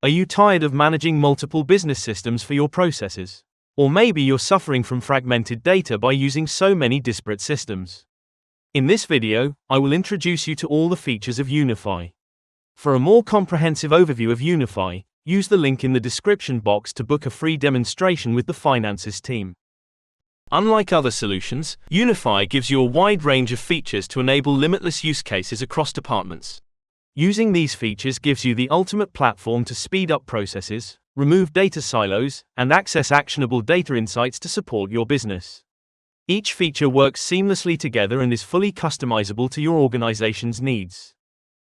Are you tired of managing multiple business systems for your processes? Or maybe you're suffering from fragmented data by using so many disparate systems. In this video, I will introduce you to all the features of UniFi. For a more comprehensive overview of UniFi, use the link in the description box to book a free demonstration with the FinanSys team. Unlike other solutions, UniFi gives you a wide range of features to enable limitless use cases across departments. Using these features gives you the ultimate platform to speed up processes, remove data silos, and access actionable data insights to support your business. Each feature works seamlessly together and is fully customizable to your organization's needs.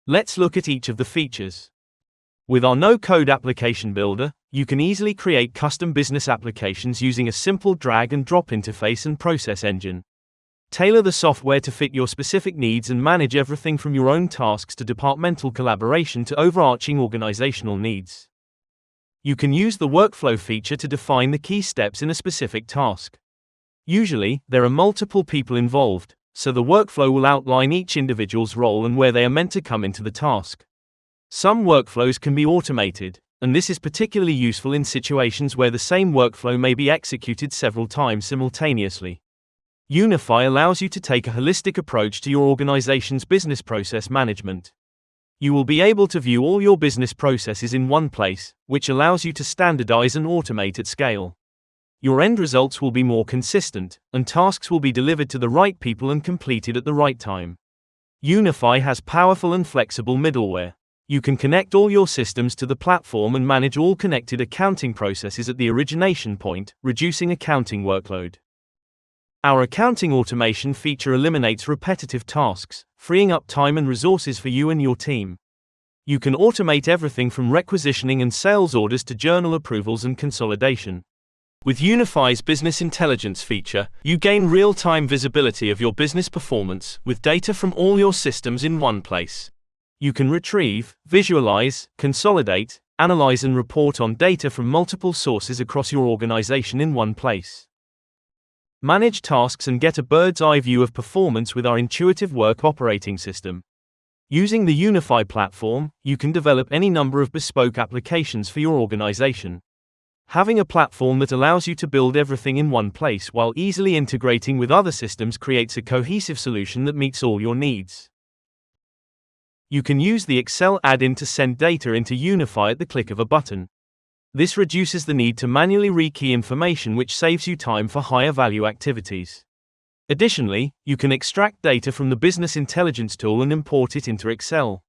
Let's look at each of the features. With our no-code application builder, you can easily create custom business applications using a simple drag-and-drop interface and process engine. Tailor the software to fit your specific needs and manage everything from your own tasks to departmental collaboration to overarching organizational needs. You can use the workflow feature to define the key steps in a specific task. Usually, there are multiple people involved, so the workflow will outline each individual's role and where they are meant to come into the task. Some workflows can be automated, and this is particularly useful in situations where the same workflow may be executed several times simultaneously. UniFi allows you to take a holistic approach to your organization's business process management. You will be able to view all your business processes in one place, which allows you to standardize and automate at scale. Your end results will be more consistent, and tasks will be delivered to the right people and completed at the right time. UniFi has powerful and flexible middleware. You can connect all your systems to the platform and manage all connected accounting processes at the origination point, reducing accounting workload. Our accounting automation feature eliminates repetitive tasks, freeing up time and resources for you and your team. You can automate everything from requisitioning and sales orders to journal approvals and consolidation. With UniFi's business intelligence feature, you gain real-time visibility of your business performance with data from all your systems in one place. You can retrieve, visualize, consolidate, analyze and report on data from multiple sources across your organization in one place. Manage tasks and get a bird's-eye view of performance with our intuitive work operating system. Using the UniFi platform, you can develop any number of bespoke applications for your organization. Having a platform that allows you to build everything in one place while easily integrating with other systems creates a cohesive solution that meets all your needs. You can use the Excel add-in to send data into UniFi at the click of a button. This reduces the need to manually rekey information, which saves you time for higher value activities. Additionally, you can extract data from the business intelligence tool and import it into Excel.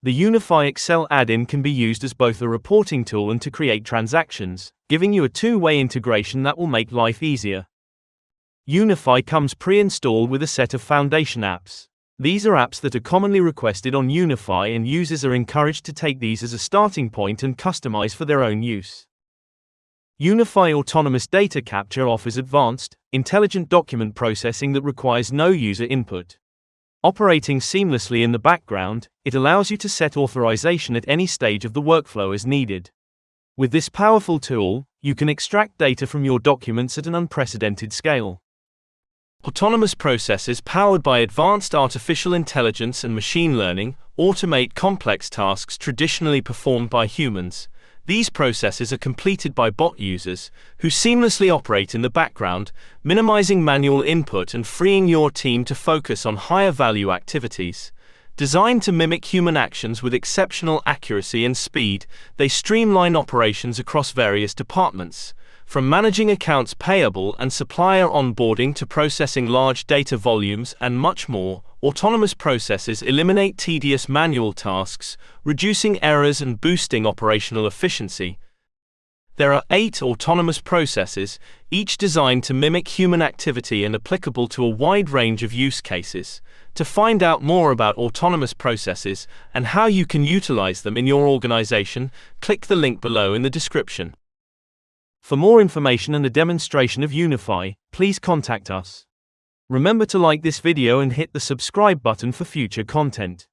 The UniFi Excel add-in can be used as both a reporting tool and to create transactions, giving you a two-way integration that will make life easier. UniFi comes pre-installed with a set of foundation apps. These are apps that are commonly requested on UniFi, and users are encouraged to take these as a starting point and customize for their own use. UniFi Autonomous Data Capture offers advanced, intelligent document processing that requires no user input. Operating seamlessly in the background, it allows you to set authorization at any stage of the workflow as needed. With this powerful tool, you can extract data from your documents at an unprecedented scale. Autonomous processes powered by advanced artificial intelligence and machine learning automate complex tasks traditionally performed by humans. These processes are completed by bot users, who seamlessly operate in the background, minimizing manual input and freeing your team to focus on higher value activities. Designed to mimic human actions with exceptional accuracy and speed, they streamline operations across various departments. From managing accounts payable and supplier onboarding to processing large data volumes and much more, autonomous processes eliminate tedious manual tasks, reducing errors and boosting operational efficiency. There are 8 autonomous processes, each designed to mimic human activity and applicable to a wide range of use cases. To find out more about autonomous processes and how you can utilize them in your organization, click the link below in the description. For more information and a demonstration of UniFi, please contact us. Remember to like this video and hit the subscribe button for future content.